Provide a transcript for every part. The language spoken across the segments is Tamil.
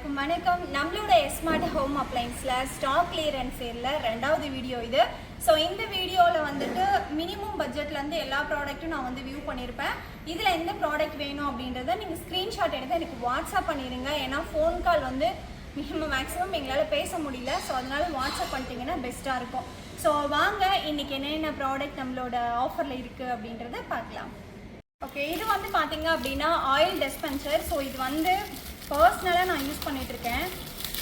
எல்லாருக்கும் வணக்கம். நம்மளோட ஸ்மார்ட் ஹோம் அப்ளைன்ஸ்ல ஸ்டாக் கிளியரன்ஸ் சேல்ல ரெண்டாவது வீடியோ இது. ஸோ இந்த வீடியோவில் வந்துட்டு மினிமம் பட்ஜெட்லேருந்து எல்லா ப்ராடக்ட்டும் நான் வந்து வியூ பண்ணியிருப்பேன். இதில் எந்த ப்ராடக்ட் வேணும் அப்படின்றத நீங்கள் ஸ்க்ரீன்ஷாட் எடுத்து எனக்கு வாட்ஸ்அப் பண்ணிடுங்க. ஏன்னா ஃபோன் கால் வந்து மேக்ஸிமம் எங்களால் பேச முடியல. ஸோ அதனால வாட்ஸ்அப் பண்ணிட்டீங்கன்னா பெஸ்ட்டாக இருக்கும். ஸோ வாங்க இன்றைக்கி என்னென்ன ப்ராடக்ட் நம்மளோட ஆஃபரில் இருக்குது அப்படின்றத பார்க்கலாம். ஓகே, இது வந்து பார்த்தீங்க அப்படின்னா ஆயில் டிஸ்பென்சர். ஸோ இது வந்து பர்சனலாக நான் யூஸ் பண்ணிகிட்ருக்கேன்.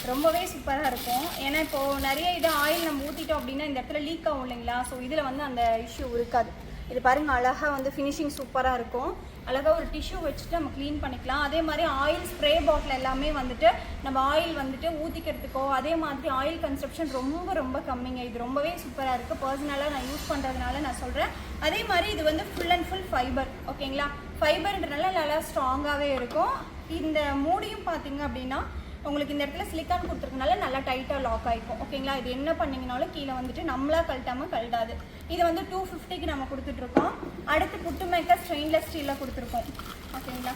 ரொம்பவே சூப்பராக இருக்கும். ஏன்னா இப்போது நிறைய இது ஆயில் நம்ம ஊற்றிட்டோம் அப்படின்னா இந்த இடத்துல லீக் ஆகும் இல்லைங்களா. ஸோ இதில் வந்து அந்த இஷ்யூ இருக்காது. இது பாருங்கள், அழகாக வந்து ஃபினிஷிங் சூப்பராக இருக்கும். அழகாக ஒரு டிஷ்யூ வச்சுட்டு நம்ம க்ளீன் பண்ணிக்கலாம். அதே மாதிரி ஆயில் ஸ்ப்ரே பாட்டில் எல்லாமே வந்துட்டு நம்ம ஆயில் வந்துட்டு ஊற்றிக்கிறதுக்கோ அதே மாதிரி ஆயில் கன்சப்ஷன் ரொம்ப ரொம்ப கம்மிங்க. இது ரொம்பவே சூப்பராக இருக்குது. பர்சனலாக நான் யூஸ் பண்ணுறதுனால நான் சொல்கிறேன். அதே மாதிரி இது வந்து ஃபுல் அண்ட் ஃபுல் ஃபைபர். ஓகேங்களா, ஃபைபர்ன்றனால நல்லா ஸ்ட்ராங்காகவே இருக்கும். இந்த மூடியும் பார்த்தீங்க அப்படின்னா உங்களுக்கு இந்த இடத்துல சிலிக்கான் கொடுத்துருக்கனால நல்லா டைட்டாக லாக் ஆகிக்கும். ஓகேங்களா, இது என்ன பண்ணிங்கனாலும் கீழே வந்துட்டு நம்மளா கழட்டாமல் கழட்டாது. இது வந்து 250க்கு நம்ம கொடுத்துட்ருக்கோம். அடுத்து புட்டு மேக்கர் ஸ்டெயின்லெஸ் ஸ்டீலில் கொடுத்துருக்கோம். ஓகேங்களா,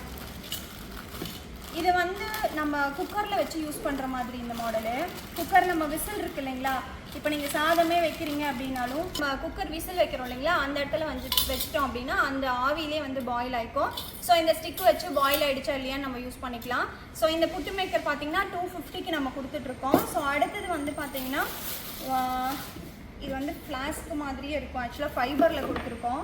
இது வந்து நம்ம குக்கரில் வச்சு யூஸ் பண்ணுற மாதிரி இந்த மாடலு. குக்கர் நம்ம விசில் இருக்குது இல்லைங்களா, இப்போ நீங்கள் சாதமே வைக்கிறீங்க அப்படின்னாலும் நம்ம குக்கர் விசில் வைக்கிறோம் இல்லைங்களா, அந்த இடத்துல வந்து வச்சிட்டோம் அப்படின்னா அந்த ஆவிலே வந்து பாயில் ஆகிக்கும். ஸோ இந்த ஸ்டிக் வச்சு பாயில் ஆகிடுச்சா இல்லையான்னு நம்ம யூஸ் பண்ணிக்கலாம். ஸோ இந்த புட்டு மேக்கர் பார்த்தீங்கன்னா 250க்கு நம்ம கொடுத்துட்ருக்கோம். ஸோ அடுத்தது வந்து பார்த்தீங்கன்னா இது வந்து ஃப்ளாஸ்க்கு மாதிரியே இருக்கும். ஆக்சுவலாக ஃபைபரில் கொடுத்துருக்கோம்.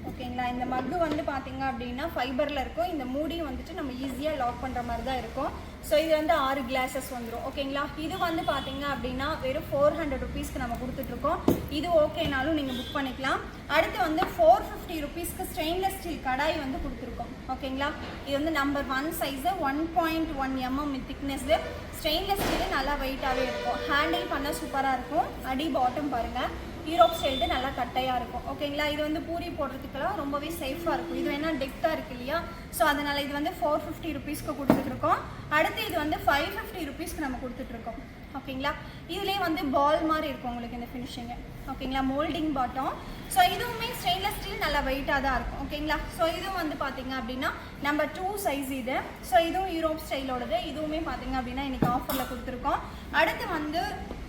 ஓகேங்களா, இந்த மக்கு வந்து பார்த்தீங்க அப்படின்னா ஃபைபரில் இருக்கும். இந்த மூடி வந்துட்டு நம்ம ஈஸியாக லாக் பண்ணுற மாதிரி தான் இருக்கும். ஸோ இது வந்து 6 கிளாஸஸ் வந்துடும். ஓகேங்களா, இது வந்து பார்த்தீங்க அப்படின்னா வெறும் 400 ருபீஸ்க்கு நம்ம கொடுத்துட்ருக்கோம். இது ஓகேனாலும் நீங்கள் புக் பண்ணிக்கலாம். அடுத்து வந்து 450 ருபீஸ்க்கு ஸ்டெயின்லெஸ் ஸ்டீல் கடாய் வந்து கொடுத்துருக்கோம். ஓகேங்களா, இது வந்து number 1 size 1.1 mm thickness. Stainless steel நல்லா வெயிட்டாகவே இருக்கும். ஹேண்டில் பண்ண சூப்பராக இருக்கும். அடி பாட்டம் பாருங்கள், யூரோப் ஸ்டைல்டு நல்லா கட்டையாக இருக்கும். ஓகேங்களா, இது வந்து பூரி போடுறதுக்கெல்லாம் ரொம்பவே சேஃபாக இருக்கும். இது வேணால் டெக்டாக இருக்குது இல்லையா, ஸோ அதனால் இது வந்து 450 ருபீஸ்க்கு கொடுத்துட்ருக்கோம். அடுத்து இது வந்து 550 ருபீஸ்க்கு நம்ம கொடுத்துட்ருக்கோம். ஓகேங்களா, இதுலேயே வந்து பால் மாதிரி இருக்கும் உங்களுக்கு இந்த ஃபினிஷிங்கு. ஓகேங்களா, மோல்டிங் பாட்டம். ஸோ இதுவுமே ஸ்டெயின்லெஸ் ஸ்டீல் நல்லா வெயிட்டாக தான் இருக்கும். ஓகேங்களா, ஸோ இதுவும் வந்து பார்த்தீங்க அப்படின்னா நம்பர் 2 சைஸ் இது. ஸோ இதுவும் யூரோப் ஸ்டைலோடது. இதுவுமே பார்த்தீங்க அப்படின்னா இன்றைக்கி ஆஃபரில் கொடுத்துருக்கோம். அடுத்து வந்து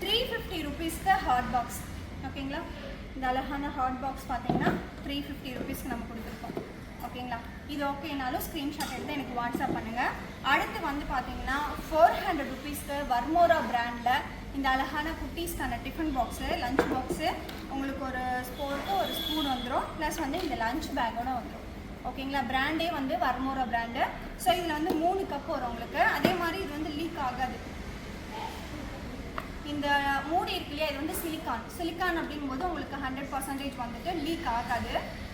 350 ருபீஸ்க்கு ஹாட் பாக்ஸ். ஓகேங்களா, இந்த அழகான ஹாட் பாக்ஸ் பார்த்தீங்கன்னா 350 ருபீஸ்க்கு நம்ம கொடுத்துருக்கோம். ஓகேங்களா, இது ஓகேனாலும் ஸ்க்ரீன்ஷாட் எடுத்து எனக்கு வாட்ஸ்அப் பண்ணுங்கள். அடுத்து வந்து பார்த்தீங்கன்னா 400 ருபீஸ்க்கு வர்மோரா பிராண்டில் இந்த அழகான குட்டீஸ்க்கான டிஃபன் பாக்ஸு, லஞ்ச் பாக்ஸு, உங்களுக்கு ஒரு ஸ்போர்க்கு ஒரு ஸ்பூன் வந்துடும். ப்ளஸ் வந்து இந்த லஞ்ச் பேக்கோட வந்துடும். ஓகேங்களா, பிராண்டே வந்து வர்மோரா பிராண்டு. ஸோ இதில் வந்து 3 கப் வரும் உங்களுக்கு. அதே மாதிரி இது வந்து லீக் ஆகாது. இந்த மூடி இருக்கு இல்லையா, இது வந்து சிலிக்கான் அப்படிங்கும்போது உங்களுக்கு 100% வந்துட்டு லீக் ஆகாது.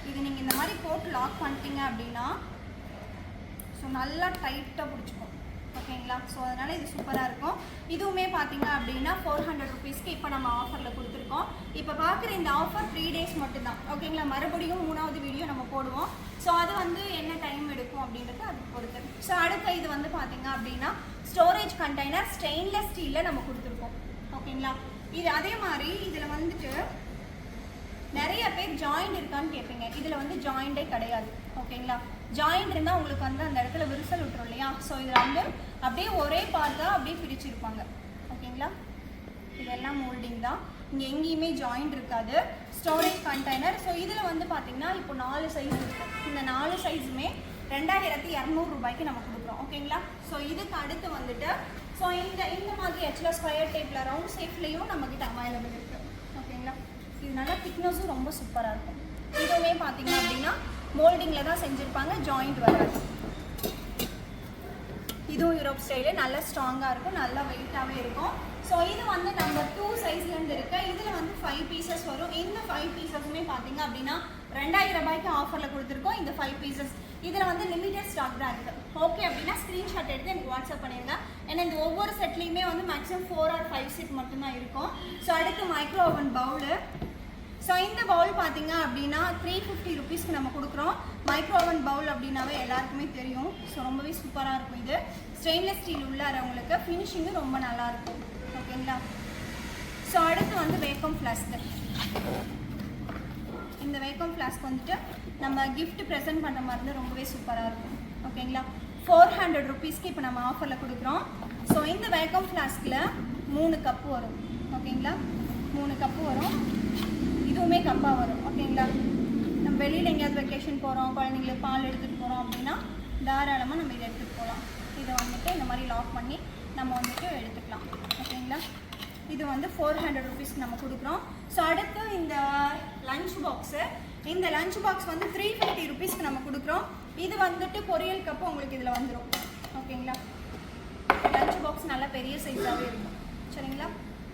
இது நீங்கள் இந்த மாதிரி போட்டு லாக் பண்ணிட்டீங்க அப்படின்னா ஸோ நல்லா டைட்டாக பிடிச்சிக்கும். ஓகேங்களா, ஸோ அதனால் இது சூப்பராக இருக்கும். இதுவுமே பார்த்தீங்க அப்படின்னா 400 ருபீஸ்க்கு இப்போ நம்ம ஆஃபரில் கொடுத்துருக்கோம். இப்போ பார்க்குற இந்த ஆஃபர் 3 டேஸ் மட்டும்தான். ஓகேங்களா, மறுபடியும் 3வது வீடியோ நம்ம போடுவோம். ஸோ அது வந்து என்ன டைம் எடுக்கும் அப்படின்றது அதுக்கு பொறுத்து. ஸோ அடுத்த இது வந்து பார்த்தீங்க அப்படின்னா ஸ்டோரேஜ் கண்டெய்னர் ஸ்டெயின்லெஸ் ஸ்டீலில் நம்ம கொடுத்துருக்கோம். ஓகேங்களா, இது அதே மாதிரி இதில் வந்துட்டு நிறைய பேர் ஜாயிண்ட் இருக்கான்னு கேட்பீங்க. இதில் வந்து ஜாயிண்டே கிடையாது. ஓகேங்களா, ஜாயிண்ட் இருந்தால் உங்களுக்கு வந்து அந்த இடத்துல விரிசல் விட்டுரும் இல்லையா. ஸோ இதில் வந்து அப்படியே ஒரே பார்ட்டாக அப்படியே பிரிச்சிருப்பாங்க. ஓகேங்களா, இதெல்லாம் மோல்டிங் தான். இங்கே எங்கேயுமே ஜாயிண்ட் இருக்காது. Storage container. ஸோ இதில் வந்து பார்த்திங்கன்னா இப்போ 4 சைஸ் இருக்கும். இந்த 4 சைஸுமே 2200 ரூபாய்க்கு நம்ம கொடுக்குறோம். ஓகேங்களா, ஸோ இதுக்கு அடுத்து வந்துட்டு ஸோ இந்த மாதிரி ஆக்சுவலாக ஸ்கொயர் டைப்பில் ரவுண்ட் ஷேப்லேயும் நம்மக்கிட்ட அவைலபிள் இருக்குது. ஓகேங்களா, இது நல்லா திக்னஸும் ரொம்ப சூப்பராக இருக்கும். இதுவுமே பார்த்தீங்க அப்படின்னா மோல்டிங்கில் தான் செஞ்சுருப்பாங்க, ஜாயிண்ட் வராது. இதுவும் யூரோப் ஸ்டைலு நல்லா ஸ்ட்ராங்காக இருக்கும், நல்லா வெயிட்டாகவே இருக்கும். ஸோ இது வந்து நம்பர் 2 சைஸ்லேருந்து இருக்குது. இதில் வந்து 5 பீசஸ் வரும். இந்த 5 பீசஸுமே பார்த்தீங்க அப்படின்னா 2000 ரூபாய்க்கு ஆஃபரில் கொடுத்துருக்கோம். இந்த 5 பீசஸ் இதில் வந்து லிமிட்டட் ஸ்டாக் தான் இருக்குது. ஓகே அப்படின்னா ஸ்க்ரீன்ஷாட் எடுத்து எனக்கு வாட்ஸ்அப் பண்ணிடுங்க. ஏன்னா இந்த ஒவ்வொரு செட்லேயுமே வந்து மேக்ஸிமம் 4 or 5 செட் மட்டும்தான் இருக்கும். ஸோ அடுத்து மைக்ரோ ஓவன் பவுலு. ஸோ இந்த பவுல் பார்த்தீங்க அப்படின்னா 350 ருபீஸ்க்கு நம்ம கொடுக்குறோம். மைக்ரோ ஓவன் பவுல் அப்படின்னாவே எல்லாருக்குமே தெரியும். ஸோ ரொம்பவே சூப்பராக இருக்கும். இது ஸ்டெயின்லெஸ் ஸ்டீல் உள்ளாரவங்களுக்கு ஃபினிஷிங்கும் ரொம்ப நல்லாயிருக்கும். ஓகேங்களா, ஸோ அடுத்து வந்து வேக்கம் ஃப்ளாஸ்க்கு. இந்த வேக்கம் ஃப்ளாஸ்க் வந்துட்டு நம்ம கிஃப்ட் ப்ரெசென்ட் பண்ணுற மாதிரி இருந்தால் ரொம்பவே சூப்பராக இருக்கும். ஓகேங்களா, 400 rupeesக்கு இப்போ நம்ம ஆஃபரில் கொடுக்குறோம். ஸோ இந்த வேக்கம் ஃப்ளாஸ்கில் 3 கப்பு வரும். ஓகேங்களா, 3 கப்பு வரும். இதுவுமே கப்பாக வரும். ஓகேங்களா, நம்ம வெளியில் எங்கேயாவது வெக்கேஷன் போகிறோம், குழந்தைங்களுக்கு பால் எடுத்துகிட்டு போகிறோம் அப்படின்னா தாராளமாக நம்ம இதை எடுத்துகிட்டு போகலாம். இதை வந்துட்டு இந்த மாதிரி லாக் பண்ணி நம்ம வந்துட்டு எடுத்துக்கலாம். ஓகேங்களா, இது வந்து 400 rupeesக்கு நம்ம கொடுக்குறோம். ஸோ அடுத்து இந்த லஞ்ச் பாக்ஸு, இந்த லஞ்ச் பாக்ஸ் வந்து 350 rupeesக்கு நம்ம கொடுக்குறோம். இது வந்துட்டு பொரியல் கப்பு உங்களுக்கு இதில் வந்துடும். ஓகேங்களா, லஞ்ச் பாக்ஸ் நல்லா பெரிய சைஸாகவே இருக்கும். சரிங்களா,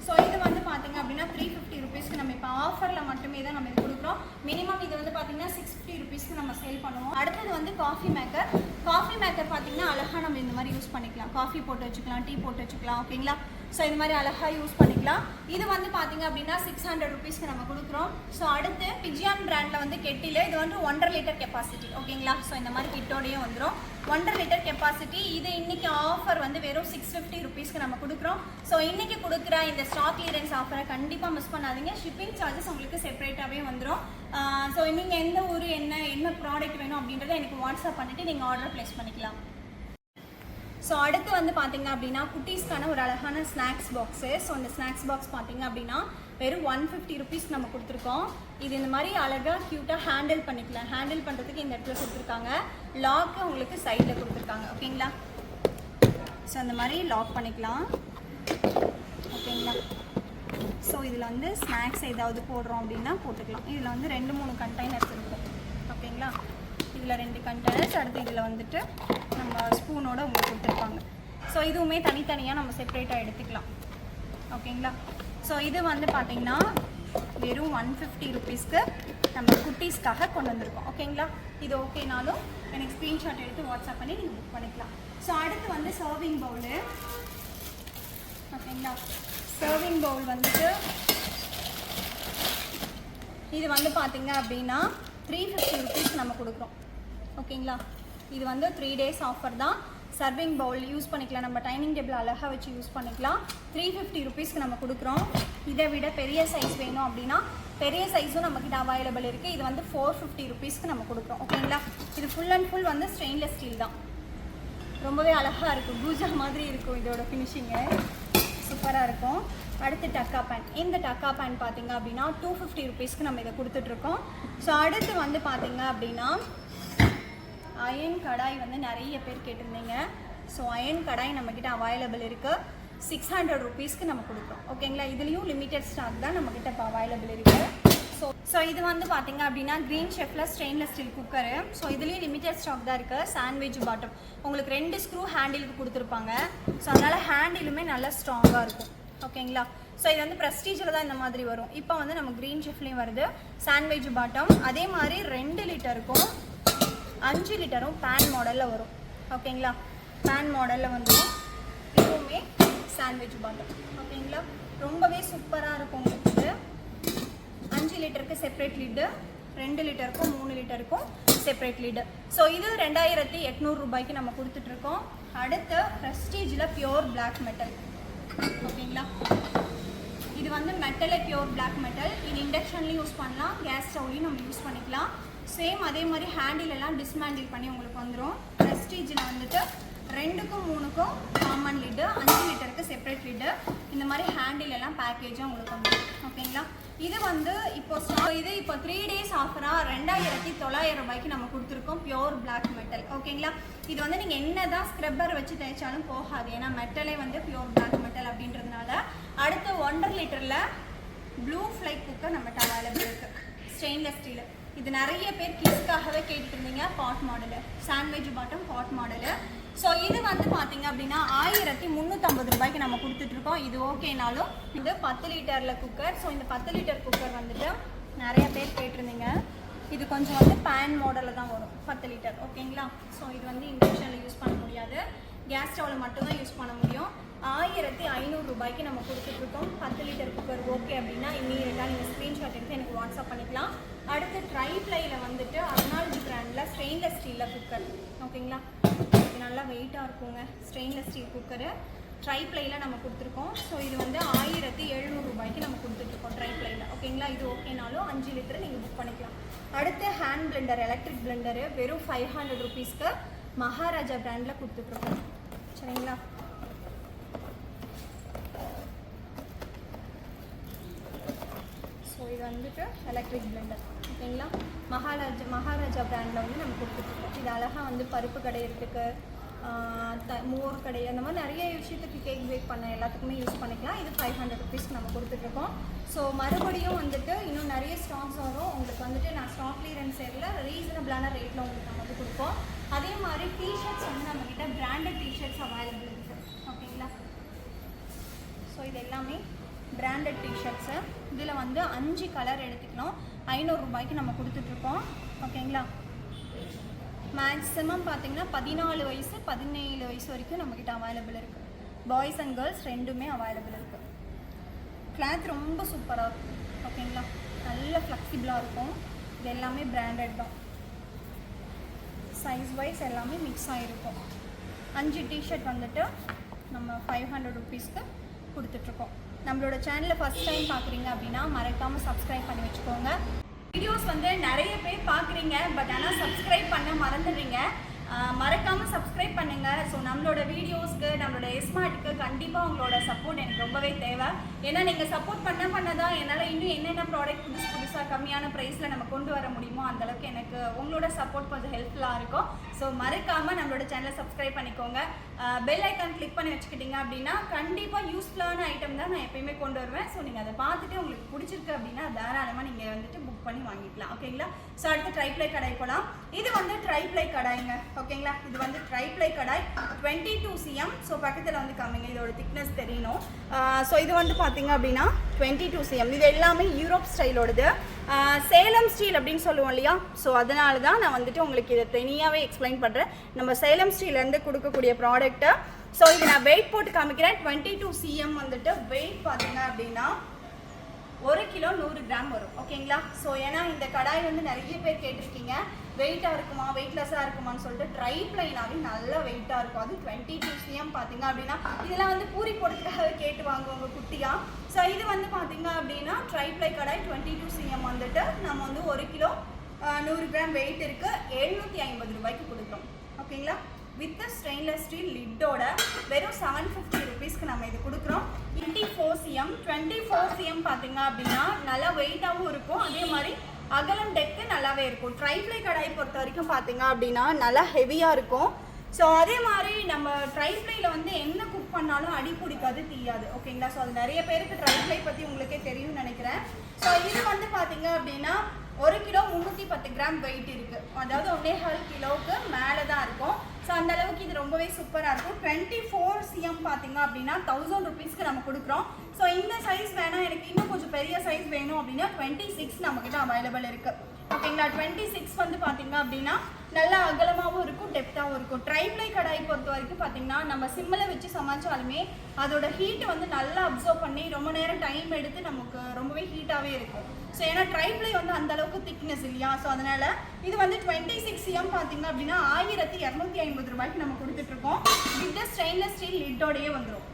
ஸோ இது வந்து பார்த்தீங்க அப்படின்னா 350 rupeesக்கு நம்ம இப்போ ஆஃபரில் மட்டுமே தான் நம்ம இது கொடுக்குறோம். மினிமம் இது வந்து பார்த்தீங்கன்னா 650 rupeesக்கு நம்ம சேல் பண்ணுவோம். அடுத்தது வந்து காஃபி மேக்கர். காஃபி மேக்கர் பார்த்தீங்கன்னா அழகாக நம்ம இந்த மாதிரி யூஸ் பண்ணிக்கலாம். காஃபி போட்டு வச்சுக்கலாம், டீ போட்டு வச்சுக்கலாம். ஓகேங்களா, ஸோ இது மாதிரி அழகாக யூஸ் பண்ணிக்கலாம். இது வந்து பார்த்தீங்க அப்படின்னா 600 rupeesக்கு நம்ம கொடுக்குறோம். ஸோ அடுத்து பிஜியான் பிராண்டில் வந்து கெட்டில் இது வந்து 1.5 லிட்டர் கெப்பாசிட்டி. ஓகேங்களா, ஸோ இந்த மாதிரி கிட்டோடையே வந்துடும். 1.5 லிட்டர் கெப்பாசிட்டி. இது இன்னைக்கு ஆஃபர் வந்து வெறும் 650 rupeesக்கு நம்ம கொடுக்குறோம். ஸோ இன்னைக்கு கொடுக்குற இந்த ஸ்டாக் கிளியரன்ஸ் ஆஃபரை கண்டிப்பாக மிஸ் பண்ணாதீங்க. ஷிப்பிங் சார்ஜஸ் உங்களுக்கு செப்பரேட்டாகவே வந்துடும். ஸோ நீங்கள் எந்த ஊர் என்ன ப்ராடக்ட் வேணும் அப்படின்றத எனக்கு வாட்ஸ்அப் பண்ணிவிட்டு நீங்கள் ஆர்டர் ப்ளேஸ் பண்ணிக்கலாம். ஸோ அடுத்து வந்து பார்த்தீங்க அப்படின்னா குட்டீஸ்க்கான ஒரு அழகான ஸ்நாக்ஸ் பாக்ஸு. ஸோ அந்த ஸ்நாக்ஸ் பாக்ஸ் பார்த்தீங்க அப்படின்னா வெறும் 150 rupeesக்கு நம்ம கொடுத்துருக்கோம். இது இந்த மாதிரி அழகாக க்யூட்டாக ஹேண்டில் பண்ணிக்கலாம். ஹேண்டில் பண்ணுறதுக்கு இந்த இடத்துல கொடுத்துருக்காங்க. லாக்கு உங்களுக்கு சைடில் கொடுத்துருக்காங்க. ஓகேங்களா, ஸோ அந்த மாதிரி லாக் பண்ணிக்கலாம். ஓகேங்களா, ஸோ இதில் வந்து ஸ்நாக்ஸ் ஏதாவது போடுறோம் அப்படின்னா போட்டுக்கலாம். இதில் வந்து 2-3 கண்டெய்னர்ஸ் இருக்கும். ஓகேங்களா, இதில் 2 கண்டெய்னர்ஸ், அடுத்து இதில் வந்துட்டு நம்ம ஸ்பூனோட உங்களுக்கு கொடுத்துருப்பாங்க. ஸோ இதுவுமே தனித்தனியாக நம்ம செப்பரேட்டாக எடுத்துக்கலாம். ஓகேங்களா, ஸோ இது வந்து பார்த்திங்கன்னா வெறும் 150 rupeesக்கு நம்ம குட்டீஸ்க்காக கொண்டு வந்திருக்கோம். ஓகேங்களா, இது ஓகேனாலும் எனக்கு ஸ்க்ரீன்ஷாட் எடுத்து வாட்ஸ்அப் பண்ணி நீங்கள் புக் பண்ணிக்கலாம். ஸோ அடுத்து வந்து சர்விங் பவுலு. ஓகேங்களா, சர்விங் பவுல் வந்துட்டு இது வந்து பார்த்திங்க அப்படின்னா 350 rupeesக்கு நம்ம கொடுக்குறோம். ஓகேங்களா, இது வந்து 3 days ஆஃபர் தான். சர்விங் பவுல் யூஸ் பண்ணிக்கலாம், நம்ம டைனிங் டேபிள் அழகாக வச்சு யூஸ் பண்ணிக்கலாம். 350 rupeesக்கு நம்ம கொடுக்குறோம். இதை விட பெரிய சைஸ் வேணும் அப்படின்னா பெரிய சைஸும் நம்மக்கிட்ட அவைலபிள் இருக்குது. இது வந்து 450 rupeesக்கு நம்ம கொடுக்குறோம். ஓகேங்களா, இது ஃபுல் அண்ட் ஃபுல் வந்து ஸ்டெயின்லெஸ் ஸ்டீல் தான். ரொம்பவே அழகாக இருக்கும், பூஜா மாதிரி இருக்கும். இதோட ஃபினிஷிங்கு சூப்பராக இருக்கும். அடுத்து டக்கா பேன். இந்த டக்கா பேன் பார்த்தீங்க அப்படின்னா 250 rupeesக்கு நம்ம இதை கொடுத்துட்ருக்கோம். ஸோ அடுத்து வந்து பார்த்தீங்க அப்படின்னா அயன் கடாய் வந்து நிறைய பேர் கேட்டிருந்தீங்க. ஸோ அயன் கடாய் நம்மக்கிட்ட அவைலபிள் இருக்குது. 600 rupeesக்கு நம்ம கொடுக்குறோம். ஓகேங்களா, இதுலேயும் லிமிட்டட் ஸ்டாக் தான் நம்மக்கிட்ட இப்போ அவைலபிள் இருக்குது. ஸோ இது வந்து பார்த்தீங்க அப்படின்னா க்ரீன் ஷெஃப்பில் ஸ்டெயின்லெஸ் ஸ்டீல் குக்கரு. ஸோ இதுலேயும் லிமிட்டட் ஸ்டாக் தான் இருக்குது. சாண்ட்விச் பாட்டம் உங்களுக்கு 2 ஸ்க்ரூ ஹேண்டிலுக்கு கொடுத்துருப்பாங்க. ஸோ அதனால் ஹேண்டிலுமே நல்லா ஸ்ட்ராங்காக இருக்கும். ஓகேங்களா, ஸோ இது வந்து ப்ரெஸ்டீஜில் தான் இந்த மாதிரி வரும். இப்போ வந்து நம்ம க்ரீன் ஷெஃப்லேயும் வருது சாண்ட்விச் பாட்டம். அதே மாதிரி 2 லிட்டருக்கும் 5 லிட்டரும் பேன் மாடலில் வரும். ஓகேங்களா, பேன் மாடலில் வந்துடும். இதுவுமே சாண்ட்விச் பாட்டம். ஓகேங்களா, ரொம்பவே சூப்பராக இருக்கும் உங்களுக்கு. 5 லிட்டருக்கு செப்பரேட் லிட்டு, 2 லிட்டருக்கும் 3 லிட்டருக்கும் செப்பரேட் லிட்டு. ஸோ இது 2800 ரூபாய்க்கு நம்ம கொடுத்துட்ருக்கோம். அடுத்து ப்ரெஸ்டீஜில் பியோர் பிளாக் மெட்டல். ஓகேங்களா, இது வந்து மெட்டலே பியோர் பிளாக் மெட்டல். இது இண்டக்ஷன்லேயும் யூஸ் பண்ணலாம், கேஸ் ஸ்டவ்லையும் நம்ம யூஸ் பண்ணிக்கலாம். சேம் அதே மாதிரி ஹேண்டில் எல்லாம் டிஸ்மேண்டில் பண்ணி உங்களுக்கு வந்துடும். ப்ரெஸ்டீஜில் வந்துட்டு 2க்கும் 3க்கும் காமன் லிட்டு, 5 லிட்டருக்கு செப்பரேட் லிட்டு, இந்த மாதிரி ஹேண்டில் எல்லாம் பேக்கேஜாக உங்களுக்கு வந்துடும். ஓகேங்களா, இது வந்து இப்போ 3 days ஆஃபராக 2900 ரூபாய்க்கு நம்ம கொடுத்துருக்கோம். Pure black metal. ஓகேங்களா, இது வந்து நீங்கள் என்ன தான் ஸ்க்ரப்பர் வச்சு தேய்ச்சாலும் போகாது, ஏன்னா மெட்டலே வந்து பியோர் பிளாக் மெட்டல் அப்படின்றதுனால. அடுத்து 1.5 லிட்டரில் ப்ளூ ஃப்ளை குக்கர் நம்மகிட்ட அவைலபிள் இருக்குது, ஸ்டெயின்லெஸ் ஸ்டீலு. இது நிறைய பேர் கிட்ஸ்க்காகவே கேட்டுட்டு இருந்தீங்க. பாட் மாடலு, சாண்ட்விச் பாட்டம் பாட் மாடலு. ஸோ இது வந்து பார்த்தீங்க அப்படின்னா 1350 ரூபாய்க்கு நம்ம கொடுத்துட்ருக்கோம். இது ஓகேனாலும் இது 10 லிட்டரில் குக்கர். ஸோ இந்த 10 லிட்டர் குக்கர் வந்துட்டு நிறைய பேர் கேட்டிருந்தீங்க. இது கொஞ்சம் வந்து பேன் மாடலில் தான் வரும், 10 லிட்டர். ஓகேங்களா, ஸோ இது வந்து இண்டக்ஷனில் யூஸ் பண்ண முடியாது, கேஸ் ஸ்டவ்வில் மட்டும்தான் யூஸ் பண்ண முடியும். 1500 ரூபாய்க்கு நம்ம கொடுத்துட்ருக்கோம். 10 லிட்டர் குக்கர் ஓகே அப்படின்னா இம்மீடியட்டாக நீங்கள் ஸ்க்ரீன்ஷாட் எடுத்து எனக்கு வாட்ஸ்அப் பண்ணிக்கலாம். அடுத்து ட்ரைப்ளையில் வந்துட்டு அர்னால்டு பிராண்டில் ஸ்டெயின்லெஸ் ஸ்டீலில் குக்கர். ஓகேங்களா, இது நல்லா வெயிட்டாக இருக்குங்க, ஸ்டெயின்லெஸ் ஸ்டீல் குக்கரு. ட்ரைப்ளையில் நம்ம கொடுத்துருக்கோம். ஸோ இது வந்து 1700 ரூபாய்க்கு நம்ம கொடுத்துட்ருக்கோம் ட்ரைப்ளையில். ஓகேங்களா, இது ஓகேனாலும் 5 லிட்டர் நீங்கள் புக் பண்ணிக்கலாம். அடுத்து ஹேண்ட் பிளெண்டர், எலக்ட்ரிக் பிளெண்டரு வெறும் 500 rupeesக்கு மகாராஜா பிராண்டில் கொடுத்துட்ருக்கோம். சரிங்களா? ஸோ இது வந்துட்டு எலக்ட்ரிக் பிளெண்டர். ஓகேங்களா? மகாராஜா பிராண்டில் வந்து நம்ம கொடுத்துட்ருக்கோம். இது அழகாக வந்து பருப்பு கடையிறதுக்கு, மோர் கடை, அந்த மாதிரி நிறைய விஷயத்துக்கு கேக் பேக் பண்ண எல்லாத்துக்குமே யூஸ் பண்ணிக்கலாம். இது 500 ருபீஸ்க்கு நம்ம கொடுத்துட்ருக்கோம். ஸோ மறுபடியும் வந்துட்டு இன்னும் நிறைய ஸ்டாக்ஸ் வரும். உங்களுக்கு வந்துட்டு நான் ஸ்டாக் கிளியரன்ஸ் சேலில் ரீசனபிளான ரேட்டில் உங்களுக்கு நம்ம வந்து கொடுப்போம். அதே மாதிரி டிஷர்ட்ஸ் வந்து நம்மக்கிட்ட பிராண்டட் டிஷர்ட்ஸ் அவைலபிள் இருக்குது. ஓகேங்களா? ஸோ இது எல்லாமே பிராண்டட் டிஷர்ட்ஸு. இதில் வந்து 5 கலர் எடுத்துக்கணும். 500 ரூபாய்க்கு நம்ம கொடுத்துட்ருக்கோம். ஓகேங்களா? மேக்ஸிமம் பார்த்தீங்கன்னா 14 வயசு 17 வயசு வரைக்கும் நம்மக்கிட்ட அவைலபிள் இருக்குது. பாய்ஸ் அண்ட் கேர்ள்ஸ் ரெண்டுமே அவைலபிள் இருக்குது. கிளாத் ரொம்ப சூப்பராக இருக்கும். ஓகேங்களா? நல்ல ஃப்ளெக்சிபிளாக இருக்கும். இது எல்லாமே பிராண்டட் தான். சைஸ் வைஸ் எல்லாமே மிக்ஸ் ஆகிருக்கும். 5 டிஷர்ட் வந்துட்டு நம்ம 500 ருபீஸ்க்கு கொடுத்துட்ருக்கோம். நம்மளோட சேனலில் ஃபஸ்ட் டைம் பார்க்குறீங்க அப்படின்னா மறக்காமல் சப்ஸ்கிரைப் பண்ணி வச்சுக்கோங்க. வீடியோஸ் வந்து நிறைய பேர் பார்க்குறீங்க, பட் ஆனால் சப்ஸ்கிரைப் பண்ண மறந்துடுறீங்க. மறக்காமல் சப்ஸ்கிரைப் பண்ணுங்கள். ஸோ நம்மளோட வீடியோஸ்க்கு, நம்மளோட எஸ்மார்ட்டுக்கு கண்டிப்பாக உங்களோட சப்போர்ட் எனக்கு ரொம்பவே தேவை. ஏன்னா நீங்கள் சப்போர்ட் பண்ண தான் என்னால் இன்னும் என்னென்ன ப்ராடக்ட் புதுசாக கம்மியான ப்ரைஸில் நம்ம கொண்டு வர முடியுமோ அந்தளவுக்கு எனக்கு உங்களோட சப்போர்ட் கொஞ்சம் ஹெல்ப்ஃபுல்லாக இருக்கும். ஸோ மறக்காமல் நம்மளோட சேனலை சப்ஸ்கிரைப் பண்ணிக்கோங்க. பெல் ஐக்கான் கிளிக் பண்ணி வச்சுக்கிட்டீங்க அப்படின்னா கண்டிப்பாக யூஸ்ஃபுல்லான ஐட்டம் தான் நான் எப்பயுமே கொண்டு வருவேன். ஸோ நீங்கள் அதை பார்த்துட்டு உங்களுக்கு பிடிச்சிருக்கு அப்படின்னா தாராளமாக நீங்கள் வந்துட்டு புக் பண்ணி வாங்கிக்கலாம். ஓகேங்களா? ஸோ அடுத்து ட்ரைப்ளை கடாய் போகலாம். இது வந்து ட்ரைப்ளை கடாய்ங்க. ஓகேங்களா? இது வந்து ட்ரைப்ளை கடாய் 22 cm. ஸோ பக்கத்தில் வந்து காமிங்க, இதோட திக்னஸ் தெரியணும். ஸோ இது வந்து பார்த்தீங்க அப்படின்னா 22 cm. இது எல்லாமே யூரோப் ஸ்டைலோடது. சேலம் ஸ்டீல் அப்படின்னு சொல்லுவோம் இல்லையா? ஸோ அதனால தான் நான் வந்துட்டு உங்களுக்கு இதை தனியாகவே எக்ஸ்பிளைன் பண்ணுறேன். நம்ம சேலம் ஸ்டீல்லேருந்து கொடுக்கக்கூடிய ப்ராடக்ட்டு. ஸோ இது நான் வெயிட் போட்டு காமிக்கிறேன். 22 cm வந்துட்டு வெயிட் பார்த்தீங்க அப்படின்னா 1 கிலோ 100 கிராம் வரும். ஓகேங்களா? ஸோ ஏன்னா இந்த கடாய் வந்து நிறைய பேர் கேட்டிருக்கீங்க, வெயிட்டாக இருக்குமா, வெயிட்லெஸ்ஸாக இருக்குமான்னு சொல்லிட்டு. ட்ரைப்ளைனாவே நல்ல வெயிட்டாக இருக்கும். அது 22 cm பார்த்தீங்க அப்படின்னா இதெல்லாம் வந்து பூரி போடுறதுக்காக கேட்டு வாங்குவாங்க குட்டியாக. ஸோ இது வந்து பார்த்தீங்க அப்படின்னா ட்ரைப்ளை கடாய் 22 cm வந்துட்டு நம்ம வந்து 1 கிலோ 100 கிராம் வெயிட் இருக்குது. 750 ரூபாய்க்கு கொடுக்குறோம். ஓகேங்களா? வித் ஸ்டெயின்லெஸ் ஸ்டீல் லிட்டோட வெறும் 750 ருபீஸ்க்கு நம்ம இது கொடுக்குறோம். 24 cm பார்த்தீங்க அப்படின்னா நல்லா வெயிட்டாகவும் இருக்கும். அதே மாதிரி அகலம் டெக்கு நல்லாவே இருக்கும். ட்ரைப்ளை கடாய் பொறுத்த வரைக்கும் பார்த்தீங்க அப்படின்னா நல்லா ஹெவியாக இருக்கும். ஸோ அதே மாதிரி நம்ம ட்ரைப்ளையில் வந்து என்ன குக் பண்ணாலும் அடி பிடிக்காது, தீயாது. ஓகேங்களா? ஸோ அது நிறைய பேருக்கு ட்ரைப்ளை பற்றி உங்களுக்கே தெரியும்னு நினைக்கிறேன். ஸோ இது வந்து பார்த்தீங்க அப்படின்னா 1 கிலோ 310 கிராம் வெயிட் இருக்குது. அதாவது 1.25 கிலோவுக்கு மேலே தான் இருக்கும். ஸோ அந்த அளவுக்கு இது ரொம்பவே சூப்பராக இருக்கும். 24 cm பார்த்தீங்க அப்படின்னா 1000 ருபீஸ்க்கு நம்ம கொடுக்குறோம். ஸோ இந்த சைஸ் வேணாம், எனக்கு இன்னும் கொஞ்சம் பெரிய சைஸ் வேணும் அப்படின்னா 26 நம்மக்கிட்ட அவைலபிள் இருக்குது. ஓகேங்களா? 26 வந்து பார்த்தீங்க அப்படின்னா நல்லா அகலமாகவும் இருக்கும், டெப்த்தாகவும் இருக்கும். ட்ரைப்ளை கடாய் பொறுத்த வரைக்கும் பார்த்தீங்கன்னா நம்ம சிம்மில் வச்சு சமைச்சாலுமே அதோட ஹீட்டை வந்து நல்லா அப்சர்வ் பண்ணி ரொம்ப நேரம் டைம் எடுத்து நமக்கு ரொம்பவே ஹீட்டாகவே இருக்கும். ஸோ ஏன்னா ட்ரைப்ளை வந்து அந்த அளவுக்கு திக்னஸ் இல்லையா? ஸோ அதனால இது வந்து 26 cm பார்த்தீங்க அப்படின்னா 1250 ரூபாய்க்கு நம்ம கொடுத்துட்ருக்கோம். வித் ஸ்டெயின்லெஸ் ஸ்டீல் லிட்டோடையே வந்துடும்.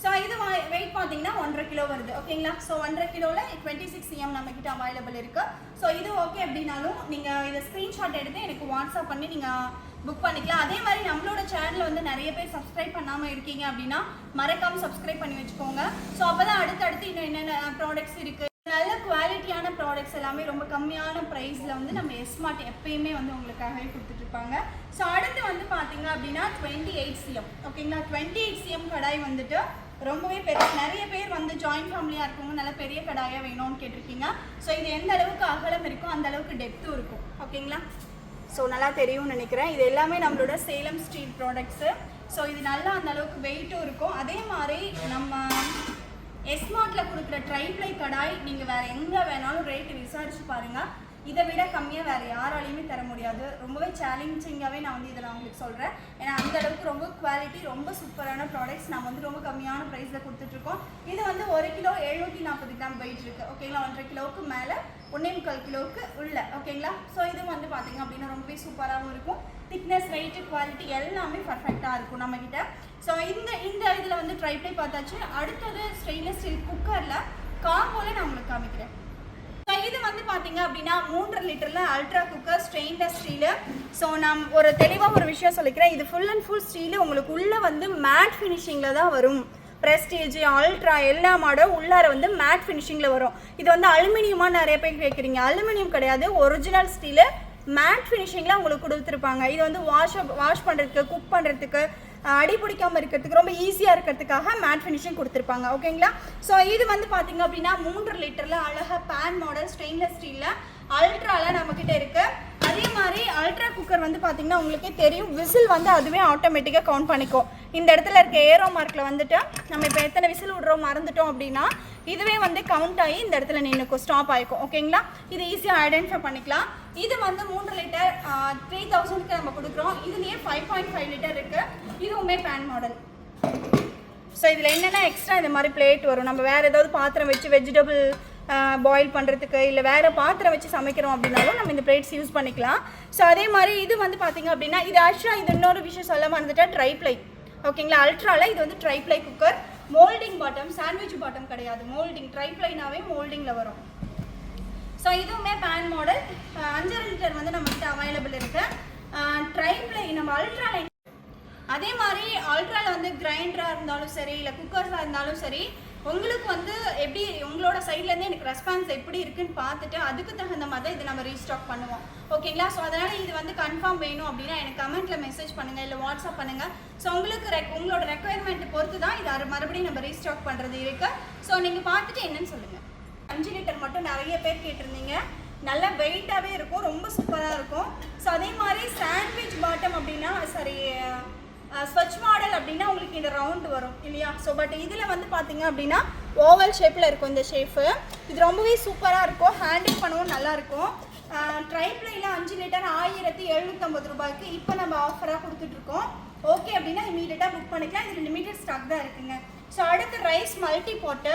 ஸோ இது வெயிட் பார்த்தீங்கன்னா 1.5 கிலோ வருது. ஓகேங்களா? ஸோ 1.5 கிலோவில் 26 cm நம்மக்கிட்ட அவைலபிள் இருக்குது. ஸோ இது ஓகே அப்படின்னாலும் நீங்கள் இதை ஸ்க்ரீன்ஷாட் எடுத்து எனக்கு வாட்ஸ்அப் பண்ணி நீங்கள் புக் பண்ணிக்கலாம். அதே மாதிரி நம்மளோட சேனலில் வந்து நிறைய பேர் சப்ஸ்கிரைப் பண்ணாமல் இருக்கீங்க அப்படின்னா மறக்காமல் சப்ஸ்கிரைப் பண்ணி வச்சுக்கோங்க. ஸோ அப்போ தான் அடுத்தடுத்து இன்னும் என்னென்ன ப்ராடக்ட்ஸ் இருக்குது, நல்ல குவாலிட்டியான ப்ராடக்ட்ஸ் எல்லாமே ரொம்ப கம்மியான ப்ரைஸில் வந்து நம்ம எஸ்மார்ட் எப்பயுமே வந்து உங்களுக்காகவே கொடுத்துட்ருப்பாங்க. ஸோ அடுத்து வந்து பார்த்தீங்க அப்படின்னா 28 cm. ஓகேங்களா? 28 cm கடாய் வந்துட்டு ரொம்பவே பெரிய, நிறைய பேர் வந்து ஜாயின்ட் ஃபேமிலியாக இருக்கவங்க நல்ல பெரிய கடாயாக வேணும்னு கேட்டிருக்கீங்க. ஸோ இது எந்த அளவுக்கு அகலம் இருக்கோ அந்த அளவுக்கு டெப்த்தும் இருக்கும். ஓகேங்களா? ஸோ நல்லா தெரியும்னு நினைக்கிறேன். இது எல்லாமே நம்மளோட சேலம் ஸ்டீல் ப்ராடக்ட்ஸு. ஸோ இது நல்லா அந்த அளவுக்கு வெயிட்டும் இருக்கும். அதே மாதிரி நம்ம எஸ்மார்ட்டில் கொடுக்குற ட்ரைப்ளை கடாய் நீங்கள் வேறு எங்கே வேணாலும் ரேட்டு விசாரிச்சு பாருங்கள். இதை விட கம்மியாக வேறு யாராலையுமே தர முடியாது. ரொம்பவே சேலஞ்சிங்காகவே நான் வந்து இதை நான் உங்களுக்கு சொல்கிறேன். ஏன்னா அந்தளவுக்கு ரொம்ப குவாலிட்டி, ரொம்ப சூப்பரான ப்ராடக்ட்ஸ் நம்ம வந்து ரொம்ப கம்மியான ப்ரைஸில் கொடுத்துட்ருக்கோம். இது வந்து 1 கிலோ 740 கிராம் வெயிட் இருக்குது. ஓகேங்களா? 1.5 கிலோவுக்கு மேலே 1.25 கிலோவுக்கு உள்ள. ஓகேங்களா? ஸோ இது வந்து பார்த்தீங்க அப்படின்னா ரொம்பவே சூப்பராகவும் இருக்கும். திக்னஸ், வெயிட்டு, குவாலிட்டி எல்லாமே பர்ஃபெக்டாக இருக்கும் நம்மக்கிட்ட. ஸோ இந்த இதில் வந்து ட்ரைப்ளை பார்த்தாச்சு. அடுத்தது ஸ்டெயின்லெஸ் ஸ்டீல் குக்கரில் காம்போவில் நான் உங்களுக்கு காமிக்கிறேன். இது வந்து பார்த்தீங்க அப்படின்னா 3.5 லிட்டரில் ultra cooker stainless steel. So நான் ஒரு தெளிவாக ஒரு விஷயம் சொல்லிக்கிறேன், இது ஃபுல் அண்ட் ஃபுல் ஸ்டீலு. உங்களுக்கு உள்ளே வந்து மேட் ஃபினிஷிங்கில் தான் வரும். ப்ரெஸ்டீஜ், அல்ட்ரா எல்லா மாடலும் உள்ளார வந்து மேட் ஃபினிஷிங்கில் வரும். இது வந்து அலுமினியமாக நிறைய பேர் கேட்குறீங்க. அலுமினியம் கிடையாது, ஒரிஜினல் ஸ்டீலு மேட் ஃபினிஷிங்கில் உங்களுக்கு கொடுத்துருப்பாங்க. இது வந்து வாஷ் பண்ணுறதுக்கு, குக் பண்ணுறதுக்கு, அடி பிடிக்காமல் இருக்கிறதுக்கு, ரொம்ப ஈஸியாக இருக்கிறதுக்காக மேட் ஃபினிஷிங் கொடுத்துருப்பாங்க. ஓகேங்களா? ஸோ இது வந்து பார்த்தீங்க அப்படின்னா 3 லிட்டரில் அழகாக பேன் மாடல் ஸ்டெயின்லெஸ் ஸ்டீலில் அல்ட்ராவில் நம்மக்கிட்ட இருக்குது. அதே மாதிரி அல்ட்ரா குக்கர் வந்து பார்த்தீங்கன்னா உங்களுக்கே தெரியும், விசில் வந்து அதுவே ஆட்டோமேட்டிக்காக கவுண்ட் பண்ணிக்கும். இந்த இடத்துல இருக்க ஏரோ மார்க்கில் வந்துட்டு நம்ம இப்போ எத்தனை விசில் விட்றோம் மறந்துட்டோம் அப்படின்னா இதுவே வந்து கவுண்ட் ஆகி இந்த இடத்துல நின்றுக்கும், ஸ்டாப் ஆகிக்கும். ஓகேங்களா? இது ஈஸியாக ஐடென்டிஃபை பண்ணிக்கலாம். இது வந்து 3 லிட்டர் 3000க்கு நம்ம கொடுக்குறோம். இதுலேயே 5.5 லிட்டர் இருக்குது. இதுவுமே பேன் மாடல். ஸோ இதில் என்னென்னா எக்ஸ்ட்ரா இந்த மாதிரி பிளேட் வரும். நம்ம வேறு ஏதாவது பாத்திரம் வச்சு வெஜிடபிள் பாயில் பண்ணுறதுக்கு இல்லை வேறு பாத்திரம் வச்சு சமைக்கிறோம் அப்படின்னாலும் நம்ம இந்த பிளேட்ஸ் யூஸ் பண்ணிக்கலாம். ஸோ அதே மாதிரி இது வந்து பார்த்திங்க அப்படின்னா இது ஆக்சுவலாக இது இன்னொரு விஷயம் சொல்ல மறந்துட்டா ட்ரைப்ளை. ஓகேங்களா? அல்ட்ராவில் இது வந்து tri-ply cooker. Moulding bottom, sandwich bottom கிடையாது, மோல்டிங். ட்ரைப்ளைனாவே மோல்டிங்கில் வரும். ஸோ இதுவுமே பேன் மாடல். 5.5 லிட்டர் வந்து நம்மகிட்ட அவைலபிள் இருக்குது. ட்ரைப்ளை நம்ம அல்ட்ராவில். அதே மாதிரி அல்ட்ராவில் வந்து கிரைண்டராக இருந்தாலும் சரி இல்லை குக்கர்ஸாக இருந்தாலும் சரி, உங்களுக்கு வந்து எப்படி உங்களோட சைட்லேருந்து எனக்கு ரெஸ்பான்ஸ் எப்படி இருக்குன்னு பார்த்துட்டு அதுக்கு தகுந்த மாதிரி தான் இதை நம்ம ரீஸ்டாக் பண்ணுவோம். ஓகேங்களா? ஸோ அதனால் இது வந்து கன்ஃபார்ம் வேணும் அப்படின்னா எனக்கு கமெண்ட்டில் மெசேஜ் பண்ணுங்கள் இல்லை வாட்ஸ்அப் பண்ணுங்கள். ஸோ உங்களுக்கு உங்களோட ரெக்குயர்மெண்ட் பொறுத்து தான் இது மறுபடியும் நம்ம ரீஸ்டாக் பண்ணுறது இருக்குது. ஸோ நீங்கள் பார்த்துட்டு என்னன்னு சொல்லுங்கள். 5 லிட்டர் மட்டும் நிறைய பேர் கேட்டிருந்தீங்க. நல்ல வெயிட்டாகவே இருக்கும், ரொம்ப சூப்பராக இருக்கும். ஸோ அதே மாதிரி சாண்ட்விச் பாட்டம் அப்படின்னா ஸ்வச் மாடல் அப்படின்னா உங்களுக்கு இந்த ரவுண்டு வரும் இல்லையா? ஸோ பட் இதில் வந்து பார்த்தீங்க அப்படின்னா ஓவல் ஷேப்பில் இருக்கும் இந்த ஷேப்பு. இது ரொம்பவே சூப்பராக இருக்கும், ஹேண்டில் பண்ணவும் நல்லாயிருக்கும். ட்ரைப்ளையில் 5 லிட்டர் 1750 ரூபாய்க்கு இப்போ நம்ம ஆஃபராக கொடுத்துட்ருக்கோம். ஓகே அப்படின்னா இமீடியட்டாக புக் பண்ணிக்கலாம். இது லிமிட்டட் ஸ்டாக் தான் இருக்குங்க. ஸோ அடுத்து ரைஸ் மல்டி போட்டு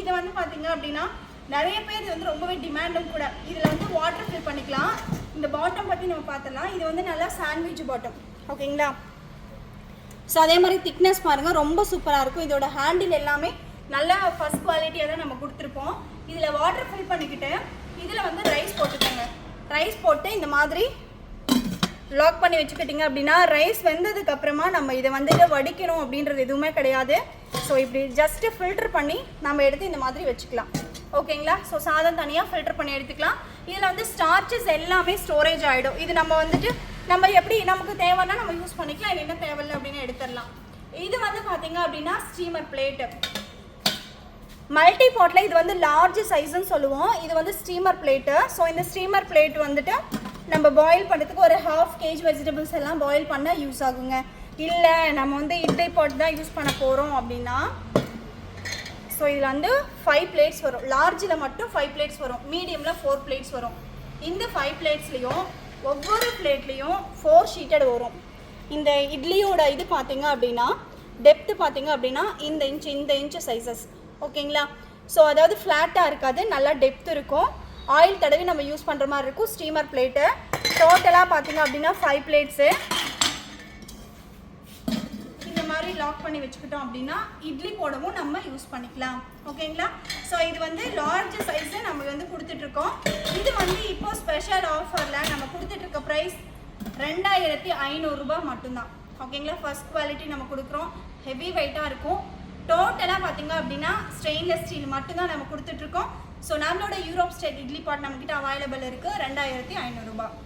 இது வந்து பார்த்தீங்க அப்படின்னா நிறைய பேர் இது வந்து ரொம்பவே டிமாண்டும் கூட. இதில் வந்து வாட்டர் ஃபில் பண்ணிக்கலாம். இந்த பாட்டம் பற்றி நம்ம பார்த்துடலாம். இது வந்து நல்லா சாண்ட்விச் பாட்டம். ஓகேங்களா? ஸோ அதே மாதிரி திக்னஸ் பாருங்கள், ரொம்ப சூப்பராக இருக்கும். இதோட ஹேண்டில் எல்லாமே நல்லா ஃபஸ்ட் குவாலிட்டியாக தான் நம்ம கொடுத்துருப்போம். இதில் வாட்டர் ஃபில் பண்ணிக்கிட்டு இதில் வந்து ரைஸ் போட்டுக்கோங்க. ரைஸ் போட்டு இந்த மாதிரி லாக் பண்ணி வச்சுக்கிட்டிங்க அப்படின்னா ரைஸ் வெந்ததுக்கப்புறமா நம்ம இதை வந்துட்டு வடிக்கணும் அப்படின்றது எதுவுமே கிடையாது. ஸோ இப்படி ஜஸ்ட்டு ஃபில்டர் பண்ணி நம்ம எடுத்து இந்த மாதிரி வச்சுக்கலாம். ஓகேங்களா? ஸோ சாதம் தனியாக ஃபில்டர் பண்ணி எடுத்துக்கலாம். இதில் வந்து ஸ்டார்ச்சஸ் எல்லாமே ஸ்டோரேஜ் ஆகிடும். இது நம்ம வந்துட்டு நம்ம எப்படி நமக்கு தேவைன்னா நம்ம யூஸ் பண்ணிக்கலாம், இல்லை என்ன தேவையில்லை அப்படின்னு எடுத்துடலாம். இது வந்து பார்த்தீங்க அப்படின்னா ஸ்டீமர் பிளேட்டு மல்டி பாட்டில். இது வந்து லார்ஜ் சைஸ்ன்னு சொல்லுவோம். இது வந்து ஸ்டீமர் பிளேட்டு. ஸோ இந்த ஸ்டீமர் பிளேட் வந்துட்டு நம்ம பாயில் பண்ணுறதுக்கு ஒரு 1/2 kg வெஜிடபிள்ஸ் எல்லாம் பாயில் பண்ண யூஸ் ஆகுங்க. இல்லை நம்ம வந்து இட்லி பாட் தான் யூஸ் பண்ண போகிறோம் அப்படின்னா ஸோ இதில் வந்து 5 பிளேட்ஸ் வரும். லார்ஜில் மட்டும் 5 பிளேட்ஸ் வரும், மீடியமில் 4 பிளேட்ஸ் வரும். இந்த 5 பிளேட்ஸ்லேயும் ஒவ்வொரு பிளேட்லேயும் 4 ஷீட்டட் வரும். இந்த இட்லியோட இது பார்த்தீங்க அப்படின்னா டெப்த்து பார்த்தீங்க அப்படின்னா இந்த இன்ச்சு சைஸஸ். ஓகேங்களா? ஸோ அதாவது ஃப்ளாட்டாக இருக்காது, நல்லா டெப்த் இருக்கும். ஆயில் தடவி நம்ம யூஸ் பண்ணுற மாதிரி இருக்கும் ஸ்டீமர் பிளேட்டு. டோட்டலாக பார்த்தீங்க அப்படின்னா 5 பிளேட்ஸு இந்த மாதிரி லாக் பண்ணி வச்சுக்கிட்டோம் அப்படின்னா இட்லி போடவும் நம்ம யூஸ் பண்ணிக்கலாம். ஓகேங்களா? ஸோ இது வந்து லார்ஜ் சைஸு நம்ம வந்து கொடுத்துட்ருக்கோம். இது வந்து இப்போ ஸ்பெஷல் ஆஃபரில் நம்ம கொடுத்துட்ருக்க ப்ரைஸ் 2500 ரூபாய் மட்டும்தான். ஓகேங்களா? ஃபர்ஸ்ட் குவாலிட்டி நம்ம கொடுக்குறோம், ஹெவி வெயிட்டாக இருக்கும். டோட்டலாக பார்த்தீங்க அப்படின்னா ஸ்டெயின்லெஸ் ஸ்டீல் மட்டும்தான் நம்ம கொடுத்துட்ருக்கோம். ஸோ நம்மளோட யூரோப் ஸ்டைல் இட்லி பாட் நம்மக்கிட்ட அவைலபிள் இருக்குது 2500 ரூபாய்.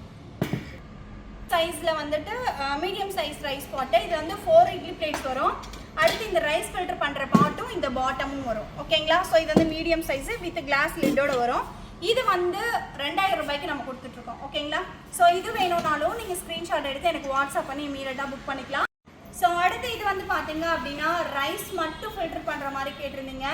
சைஸில் வந்துட்டு மீடியம் சைஸ் ரைஸ் பாட்டு. இது வந்து 4 இட்லி பிளேட்ஸ் வரும். அடுத்து இந்த ரைஸ் ஃபில்டர் பண்ணுற பாட்டும் இந்த பாட்டமும் வரும். ஓகேங்களா? ஸோ இது வந்து மீடியம் சைஸு வித் கிளாஸ் லிட்டோட வரும். இது வந்து 2000 ரூபாய்க்கு நம்ம கொடுத்துட்ருக்கோம். ஓகேங்களா? ஸோ இது வேணும்னாலும் நீங்கள் ஸ்க்ரீன்ஷாட் எடுத்து எனக்கு வாட்ஸ்அப் பண்ணி இமீடியட்டாக புக் பண்ணிக்கலாம். ஸோ அடுத்து இது வந்து பார்த்தீங்க அப்படின்னா ரைஸ் மட்டும் ஃபில்டர் பண்ணுற மாதிரி கேட்டிருந்தீங்க.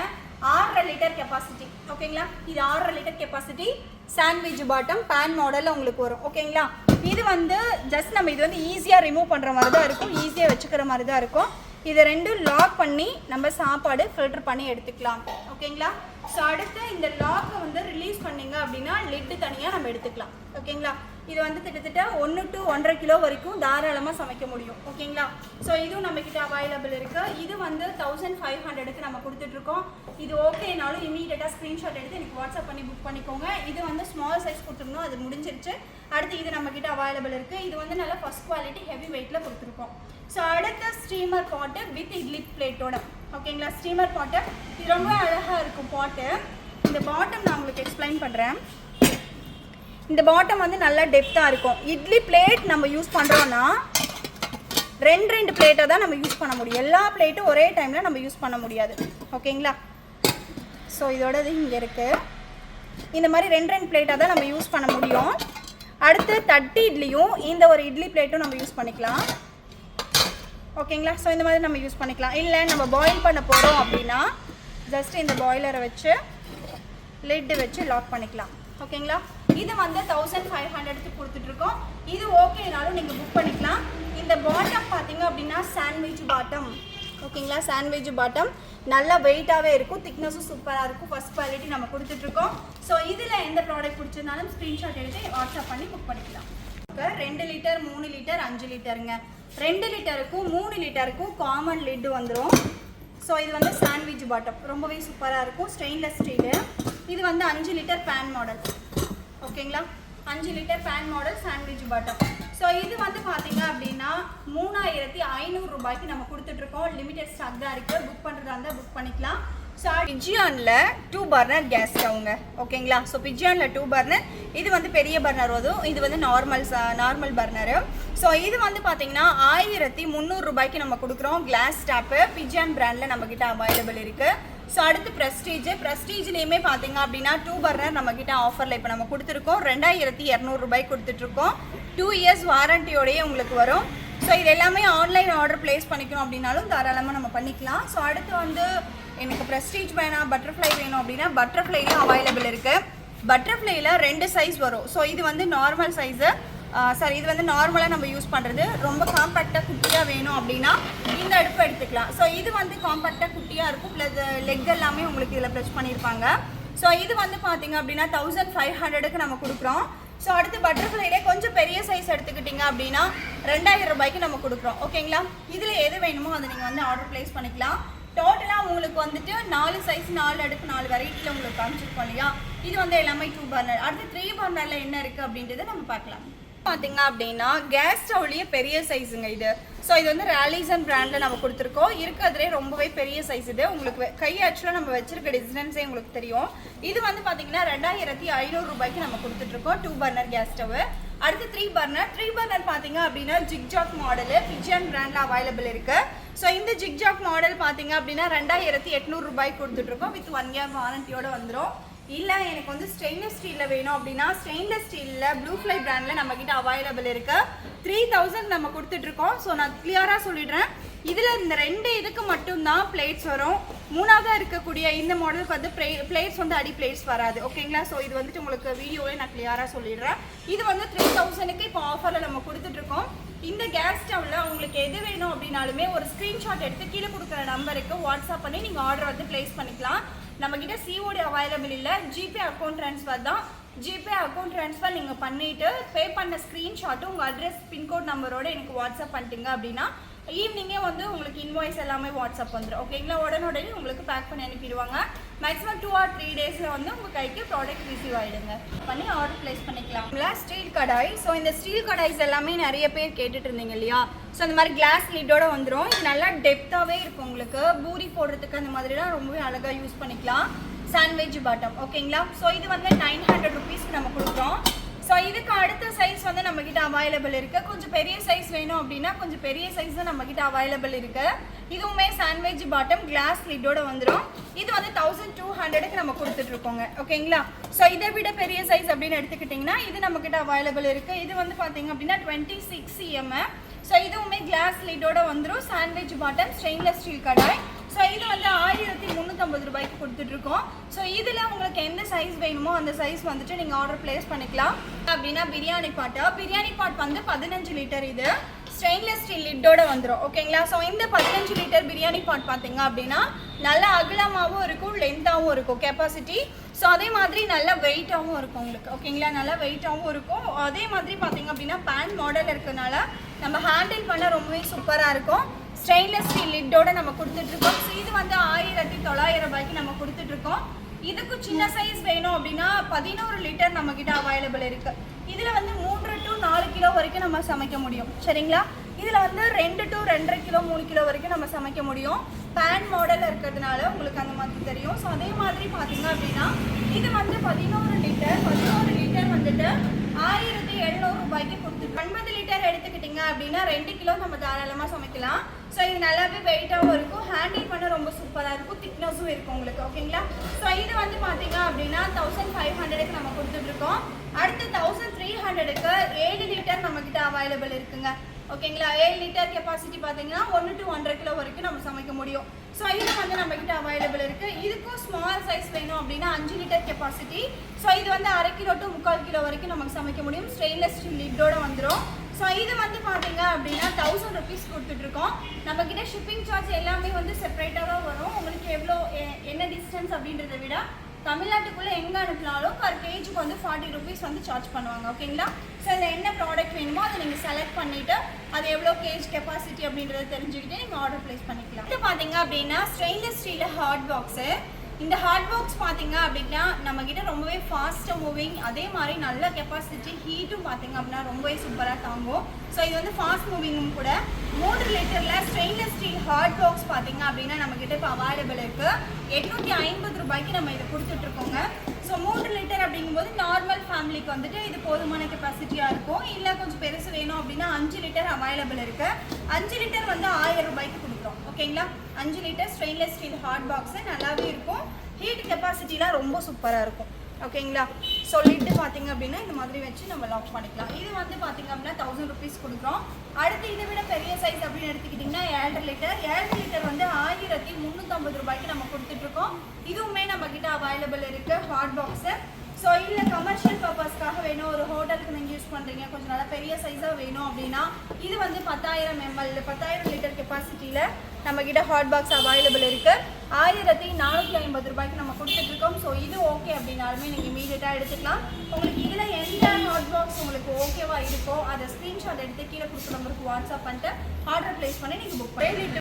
6.5 லிட்டர் கெப்பாசிட்டி. ஓகேங்களா? இது 6.5 litre capacity sandwich bottom pan மாடலில் உங்களுக்கு வரும். ஓகேங்களா? இது வந்து ஜஸ்ட் நம்ம இது வந்து ஈஸியாக ரிமூவ் பண்ணுற மாதிரி தான் இருக்கும், ஈஸியாக வச்சுக்கிற மாதிரி தான் இருக்கும். இதை ரெண்டும் லாக் பண்ணி நம்ம சாப்பாடு ஃபில்டர் பண்ணி எடுத்துக்கலாம். ஓகேங்களா? ஸோ அடுத்து இந்த லாக்கை வந்து ரிலீஸ் பண்ணிங்க அப்படின்னா லிட்டு தனியாக நம்ம எடுத்துக்கலாம். ஓகேங்களா. இது வந்து கிட்டத்தட்ட 1 to 1.5 கிலோ வரைக்கும் தாராளமாக சமைக்க முடியும். ஓகேங்களா. ஸோ இதுவும் நம்மக்கிட்ட அவைலபிள் இருக்குது. இது வந்து 1500க்கு நம்ம கொடுத்துட்ருக்கோம். இது ஓகேனாலும் இமீடியட்டாக ஸ்க்ரீன்ஷாட் எடுத்து எனக்கு வாட்ஸ்அப் பண்ணி புக் பண்ணிக்கோங்க. இது வந்து ஸ்மால் சைஸ் கொடுத்துருந்தோம், அது முடிஞ்சிருச்சு. அடுத்து இது நம்மக்கிட்ட அவைலபிள் இருக்குது. இது வந்து நல்லா ஃபஸ்ட் குவாலிட்டி ஹெவி வெயிட்டில் கொடுத்துருக்கோம். ஸோ அடுத்த ஸ்டீமர் பாட்டு வித் இட்லி பிளேட்டோட. ஓகேங்களா. ஸ்டீமர் பாட்டு இது ரொம்ப அழகாக இருக்கும் பாட்டு. இந்த பாட்டம் நான் உங்களுக்கு எக்ஸ்பிளைன் பண்ணுறேன். இந்த பாட்டம் வந்து நல்லா டெப்த்தாக இருக்கும். இட்லி பிளேட் நம்ம யூஸ் பண்ணுறோன்னா 2 பிளேட்டை தான் நம்ம யூஸ் பண்ண முடியும். எல்லா பிளேட்டும் ஒரே டைமில் நம்ம யூஸ் பண்ண முடியாது. ஓகேங்களா. ஸோ இதோடது இங்கே இருக்குது. இந்த மாதிரி 2 பிளேட்டாக தான் நம்ம யூஸ் பண்ண முடியும். அடுத்து தட்டு இட்லியும் இந்த ஒரு இட்லி பிளேட்டும் நம்ம யூஸ் பண்ணிக்கலாம். ஓகேங்களா. ஸோ இந்த மாதிரி நம்ம யூஸ் பண்ணிக்கலாம். இல்லை நம்ம பாயில் பண்ண போகிறோம் அப்படின்னா ஜஸ்ட் இந்த பாய்லரை வச்சு லிட்டு வச்சு லாக் பண்ணிக்கலாம். ஓகேங்களா. இது வந்து 1500க்கு கொடுத்துட்ருக்கோம். இது ஓகேனாலும் நீங்கள் புக் பண்ணிக்கலாம். இந்த பாட்டம் பார்த்தீங்க அப்படின்னா சாண்ட்விச் பாட்டம். ஓகேங்களா. சாண்ட்விச் பாட்டம் நல்லா வெயிட்டாகவே இருக்கும், திக்னஸும் சூப்பராக இருக்கும். ஃபஸ்ட் குவாலிட்டி நம்ம கொடுத்துட்ருக்கோம். ஸோ இதில் எந்த ப்ராடக்ட் பிடிச்சிருந்தாலும் ஸ்க்ரீன்ஷாட் எடுத்து வாட்ஸ்அப் பண்ணி புக் பண்ணிக்கலாம். 2 லிட்டர் 3 லிட்டர் 5 லிட்டருங்க. 2 லிட்டருக்கும் 3 லிட்டருக்கும் காமன் லிட்டு வந்துடும். ஸோ இது வந்து சாண்ட்விச் பாட்டம் ரொம்பவே சூப்பராக இருக்கும். Stainless steel. இது வந்து 5 லிட்டர் பேன் மாடல். ஓகேங்களா. 5 litre pan model sandwich bottom. So இது வந்து பார்த்தீங்க அப்படின்னா 3500 ரூபாய்க்கு நம்ம கொடுத்துட்ருக்கோம். லிமிடெட் ஸ்டாக் தான் இருக்குது. புக் பண்ணுறதா இருந்தால் புக் பண்ணிக்கலாம். ஸோ பிஜியானில் 2 பர்னர் கேஸ் ஸ்டவ்ங்க. ஓகேங்களா. ஸோ பிஜியானில் 2 பர்னர். இது வந்து பெரிய பர்னர் வரும். இது வந்து நார்மல் பர்னரு. ஸோ இது வந்து பார்த்தீங்கன்னா 1300 ரூபாய்க்கு நம்ம கொடுக்குறோம். கிளாஸ் ஸ்டாப்பு பிஜியான் பிராண்டில் நம்மக்கிட்ட அவைலபிள் இருக்குது. ஸோ அடுத்து ப்ரெஸ்டீஜ்லேயுமே பார்த்தீங்க அப்படின்னா 2 பர்னர் நம்மக்கிட்ட ஆஃபரில் இப்போ நம்ம கொடுத்துருக்கோம். 2200 ரூபாய்க்கு கொடுத்துட்ருக்கோம். 2 இயர்ஸ் வாரண்டியோடையே உங்களுக்கு வரும். ஸோ இது எல்லாமே ஆன்லைன் ஆர்டர் ப்ளேஸ் பண்ணிக்கணும் அப்படின்னாலும் தாராளமாக நம்ம பண்ணிக்கலாம். ஸோ அடுத்து வந்து எனக்கு ப்ரெஸ்டீஜ் வேணாம் பட்டர்ஃப்ளை வேணும் அப்படின்னா பட்டர்ஃப்ளைலையும் அவைலபிள் இருக்குது. பட்டர்ஃப்ளைல 2 சைஸ் வரும். ஸோ இது வந்து நார்மல் சைஸு. சாரி, இது வந்து நார்மலாக நம்ம யூஸ் பண்ணுறது. ரொம்ப காம்பேக்டாக குட்டியாக வேணும் அப்படின்னா இந்த அடுப்பு எடுத்துக்கலாம். ஸோ இது வந்து காம்பேக்டாக குட்டியாக இருக்கும். ப்ளஸ் லெக் எல்லாமே உங்களுக்கு இதில் ப்ளஸ் பண்ணியிருப்பாங்க. ஸோ இது வந்து பார்த்தீங்க அப்படின்னா 1500க்கு நம்ம கொடுக்குறோம். ஸோ அடுத்து பட்டர்ஃப்ளைலே கொஞ்சம் பெரிய சைஸ் எடுத்துக்கிட்டிங்க அப்படின்னா 2000 ரூபாய்க்கு நம்ம கொடுக்குறோம். ஓகேங்களா. இதில் எது வேணுமோ அதை நீங்கள் வந்து ஆர்டர் ப்ளேஸ் பண்ணிக்கலாம். டோட்டலாக உங்களுக்கு வந்துட்டு 4 சைஸ் 4 அடுப்பு 4 வெரைட்டியில் உங்களுக்கு காமிச்சிருக்கோம் இல்லையா. இது வந்து எல்லாமே 2 பர்னர். அடுத்து 3 பர்னரில் என்ன இருக்குது அப்படின்றத நம்ம பார்க்கலாம். பார்த்தீங்க அப்படின்னா கேஸ் ஸ்டவ்லேயே பெரிய சைஸுங்க இது. ஸோ இது வந்து ராலிசன் பிராண்டில் நம்ம கொடுத்துருக்கோம். இருக்கிறதுலே ரொம்பவே பெரிய சைஸ் இது. உங்களுக்கு கை ஆக்சுவலாக நம்ம வச்சிருக்க டிஸ்டன்ஸே உங்களுக்கு தெரியும். இது வந்து பார்த்தீங்கன்னா 2500 ரூபாய்க்கு நம்ம கொடுத்துட்ருக்கோம். 2 பர்னர் கேஸ் ஸ்டவ். அடுத்து 3 பர்னர் பார்த்தீங்க அப்படின்னா ஜிக்ஜாக் மாடலு பிஜியான் பிராண்டில் அவைலபிள் இருக்குது. ஸோ இந்த ஜிக்ஜாக் மாடல் பார்த்தீங்க அப்படின்னா 2800 ரூபாய்க்கு கொடுத்துட்ருக்கோம். வித் 1 இயர் வாரண்டியோட வந்துடும். இல்லை எனக்கு வந்து ஸ்டெயின்லெஸ் ஸ்டீலில் வேணும் அப்படின்னா ஸ்டெயின்லெஸ் ஸ்டீலில் ப்ளூ ஃப்ளை பிராண்டில் நம்மக்கிட்ட அவைலபிள் இருக்குது. 3000 நம்ம கொடுத்துட்ருக்கோம். ஸோ நான் கிளியராக சொல்லிடுறேன். இதில் இந்த 2 இதுக்கு மட்டும்தான் பிளேட்ஸ் வரும். மூணாவதாக இருக்கக்கூடிய இந்த மாடலுக்கு வந்து பிளேட்ஸ் வந்து அடி பிளேட்ஸ் வராது. ஓகேங்களா. ஸோ இது வந்துட்டு உங்களுக்கு வீடியோவே நான் கிளியராக சொல்லிடுறேன். இது வந்து 3000க்கு இப்போ ஆஃபரில் நம்ம கொடுத்துட்ருக்கோம். இந்த கேஸ் ஸ்டவ்வில் உங்களுக்கு எது வேணும் அப்படின்னாலுமே ஒரு ஸ்க்ரீன்ஷாட் எடுத்து கீழே கொடுக்குற நம்பருக்கு வாட்ஸ்அப் பண்ணி நீங்கள் ஆர்டர் வந்து ப்ளேஸ் பண்ணிக்கலாம். நம்மக்கிட்ட சிஓடி அவைலபிள் இல்லை. ஜிபே அக்கௌண்ட் ட்ரான்ஸ்ஃபர் தான். ஜிபே அக்கௌண்ட் ட்ரான்ஸ்ஃபர் நீங்கள் பண்ணிவிட்டு பே பண்ண ஸ்க்ரீன்ஷாட்டு உங்கள் அட்ரஸ் பின்கோட் நம்பரோடு எனக்கு வாட்ஸ்அப் பண்ணிட்டீங்க அப்படின்னா ஈவினிங்கே வந்து உங்களுக்கு இன்வாய்ஸ் எல்லாமே வாட்ஸ்அப் வந்துடும். ஓகேங்களா. உடனே உங்களுக்கு பேக் பண்ணி அனுப்பிடுவாங்க. மேக்ஸிமம் 2 or 3 டேஸில் வந்து உங்கள் கைக்கு ப்ராடக்ட் ரிசீவ் ஆகிடுங்க. பண்ணி ஆர்டர் ப்ளேஸ் பண்ணிக்கலாம்ல. ஸ்டீல் கடாய். ஸோ இந்த ஸ்டீல் கடாய்ஸ் எல்லாமே நிறைய பேர் கேட்டுட்டு இருந்தீங்க இல்லையா. ஸோ அந்த மாதிரி கிளாஸ் லிட்டோட வந்துடும். இது நல்லா டெப்த்தாகவே இருக்கும். உங்களுக்கு பூரி போடுறதுக்கு அந்த மாதிரிலாம் ரொம்பவே அழகாக யூஸ் பண்ணிக்கலாம். Sandwich bottom. ஓகேங்களா. ஸோ இது வந்து 900 ருபீஸ்க்கு நம்ம கொடுக்குறோம். ஸோ இதுக்கு அடுத்த சைஸ் வந்து நம்மக்கிட்ட அவைலபிள் இருக்குது. கொஞ்சம் பெரிய சைஸ் வேணும் அப்படின்னா கொஞ்சம் பெரிய சைஸும் நம்மக்கிட்ட அவைலபிள் இருக்குது. இதுவுமே சாண்ட்விச் பாட்டம் கிளாஸ் லிட்டோட வந்துடும். இது வந்து 1200க்கு நம்ம கொடுத்துட்ருக்கோங்க. ஓகேங்களா. ஸோ இதை விட பெரிய சைஸ் அப்படின்னு எடுத்துக்கிட்டிங்கன்னா இது நம்மக்கிட்ட அவைலபிள் இருக்குது. இது வந்து பார்த்தீங்க அப்படின்னா 26 cm. ஸோ இதுவுமே கிளாஸ் லிட்டோட வந்துடும். Sandwich bottom stainless steel kadai. So இது வந்து 1350 ரூபாய்க்கு கொடுத்துட்ருக்கோம். ஸோ இதில் உங்களுக்கு எந்த சைஸ் வேணுமோ அந்த சைஸ் வந்துட்டு நீங்கள் ஆர்டர் ப்ளேஸ் பண்ணிக்கலாம். அப்படின்னா பிரியாணி பாட் வந்து 15 லிட்டர். இது ஸ்டெயின்லெஸ் ஸ்டீல் லிட்டோட வந்துடும் ஓகேங்களா. ஸோ இந்த 15 லிட்டர் பிரியாணி பாட் பார்த்தீங்க அப்படின்னா நல்லா அகலமாகவும் இருக்கும், லென்த்தாகவும் இருக்கும் கெப்பாசிட்டி. ஸோ அதே மாதிரி நல்லா வெயிட்டாகவும் இருக்கும் உங்களுக்கு ஓகேங்களா, நல்லா வெயிட்டாகவும் இருக்கும். அதே மாதிரி பார்த்தீங்க அப்படின்னா பேன் மாடல் இருக்கிறதுனால நம்ம ஹேண்டில் பண்ண ரொம்பவே சூப்பராக இருக்கும். ஸ்டெயின்லெஸ் ஸ்டீல் லிட்டோட நம்ம கொடுத்துட்ருக்கோம். ஸோ இது வந்து 1900 ரூபாய்க்கு நம்ம கொடுத்துட்ருக்கோம். இதுக்கு சின்ன சைஸ் வேணும் அப்படின்னா 11 லிட்டர் நம்மக்கிட்ட அவைலபிள் இருக்குது. இதில் வந்து 3 to 4 கிலோ வரைக்கும் நம்ம சமைக்க முடியும் சரிங்களா. இதில் வந்து 2 to 2.5 கிலோ 3 கிலோ வரைக்கும் நம்ம சமைக்க முடியும். பேன் மாடல் இருக்கிறதுனால உங்களுக்கு அந்த மாதிரி தெரியும். ஸோ அதே மாதிரி பார்த்தீங்க அப்படின்னா இது வந்து 11 லிட்டர் வந்துட்டு 1700 ரூபாய்க்கு கொடுத்துருக்கு. 9 லிட்டர் எடுத்துக்கிட்டிங்க அப்படின்னா 2 கிலோ நம்ம தாராளமாக சமைக்கலாம். ஸோ இது நல்லாவே வெயிட்டாகவும் இருக்கும், ஹேண்டில் பண்ண ரொம்ப சூப்பராக இருக்கும், திக்னஸும் இருக்கும் உங்களுக்கு ஓகேங்களா. ஸோ இது வந்து பார்த்தீங்க அப்படின்னா 1500க்கு நம்ம கொடுத்துட்ருக்கோம். அடுத்து 1300க்கு 7 லிட்டர் நம்மக்கிட்ட அவைலபிள் இருக்குங்க ஓகேங்களா. 7 லிட்டர் கெப்பாசிட்டி பார்த்தீங்கன்னா 1 to 1.5 கிலோ வரைக்கும் நம்ம சமைக்க முடியும். ஸோ இது வந்து நம்மக்கிட்ட அவைலபிள் இருக்குது. இதுக்கும் ஸ்மால் சைஸ் வேணும் அப்படின்னா 5 லிட்டர் கெப்பாசிட்டி. ஸோ இது வந்து 1/2 கிலோ to 3/4 கிலோ வரைக்கும் நமக்கு சமைக்க முடியும். ஸ்டெயின்லெஸ் ஸ்டீல் லிட்டோட வந்துடும். ஸோ இது வந்து பார்த்தீங்க அப்படின்னா 1000 ருபீஸ் கொடுத்துட்ருக்கோம். நம்மக்கிட்ட ஷிப்பிங் சார்ஜ் எல்லாமே வந்து செப்பரேட்டாக தான் வரும். உங்களுக்கு எவ்வளோ என்ன டிஸ்டன்ஸ் அப்படின்றத விட தமிழ்நாட்டுக்குள்ளே எங்கே அனுப்பினாலும் பர் கேஜிக்கு வந்து 40 ருபீஸ் வந்து சார்ஜ் பண்ணுவாங்க ஓகேங்களா. ஸோ அதில் என்ன ப்ராடக்ட் வேணுமோ அதை நீங்கள் செலக்ட் பண்ணிவிட்டு அது எவ்வளோ கேஜ் கெப்பாசிட்டி அப்படின்றத தெரிஞ்சுக்கிட்டு நீங்கள் ஆர்டர் ப்ளேஸ் பண்ணிக்கலாம். இது பார்த்தீங்க அப்படின்னா ஸ்டெயின்லெஸ் ஸ்டீல் ஹாட் பாக்ஸு. இந்த ஹாட் பாக்ஸ் பார்த்தீங்க அப்படின்னா நம்மக்கிட்ட ரொம்பவே ஃபாஸ்ட்டாக மூவிங், அதே மாதிரி நல்ல கெப்பாசிட்டி, ஹீட்டும் பார்த்தீங்க அப்படின்னா ரொம்பவே சூப்பராக தாங்கும். ஸோ இது வந்து ஃபாஸ்ட் மூவிங்கும் கூட. 3 லிட்டரில் ஸ்டெயின்லெஸ் ஸ்டீல் ஹாட் பாக்ஸ் பார்த்தீங்க அப்படின்னா நம்மக்கிட்ட இப்போ அவைலபிள் இருக்குது. 850 ரூபாய்க்கு நம்ம இதை கொடுத்துட்ருக்கோங்க. ஸோ 3 லிட்டர் அப்படிங்கும்போது நார்மல் ஃபேமிலிக்கு வந்துட்டு இது போதுமான கெப்பாசிட்டியாக இருக்கும். இல்லை கொஞ்சம் பெருசு வேணும் அப்படின்னா 5 லிட்டர் அவைலபிள் இருக்குது. 5 லிட்டர் வந்து 1000 ரூபாய்க்கு கொடுக்குறோம் ஓகேங்களா. 5 litre stainless steel hot box நல்லாவே இருக்கும், ஹீட் கெப்பாசிட்டிலாம் ரொம்ப சூப்பராக இருக்கும் ஓகேங்களா. ஸோ லிட்டு பார்த்தீங்க அப்படின்னா இந்த மாதிரி வச்சு நம்ம லாக் பண்ணிக்கலாம். இது வந்து பார்த்தீங்க அப்படின்னா 1000 ருபீஸ் கொடுக்குறோம். அடுத்து இதை விட பெரிய சைஸ் அப்படின்னு எடுத்துக்கிட்டிங்கன்னா 7 லிட்டர் வந்து 1350 ரூபாய்க்கு நம்ம கொடுத்துட்ருக்கோம். இதுவுமே நம்மக்கிட்ட அவைலபிள் இருக்குது ஹாட் பாக்ஸு. ஸோ இல்லை கமர்ஷியல் பர்பஸ்க்காக வேணும், ஒரு ஹோட்டலுக்கு நீங்கள் யூஸ் பண்ணுறீங்க, கொஞ்சம் நல்லா பெரிய சைஸாக வேணும் அப்படின்னா இது வந்து 10,000 ml 10,000 லிட்டர் கெப்பாசிட்டியில் நம்மக்கிட்ட ஹாட் பாக்ஸ் அவைலபிள் இருக்குது. 1450 ரூபாய்க்கு நம்ம கொடுத்துட்ருக்கோம். ஸோ இது ஓகே அப்படின்னாலுமே நீங்கள் இமீடியட்டாக எடுத்துக்கலாம். உங்களுக்கு இதில் எந்த ஹாட் பாக்ஸ் உங்களுக்கு ஓகேவா இருக்கோ அதை ஸ்க்ரீன்ஷாட் எடுத்து கீழே கொடுத்த நம்பருக்கு வாட்ஸ்அப் பண்ணிட்டு ஆர்டர் ப்ளேஸ் பண்ணி நீங்கள் புக் பண்ணி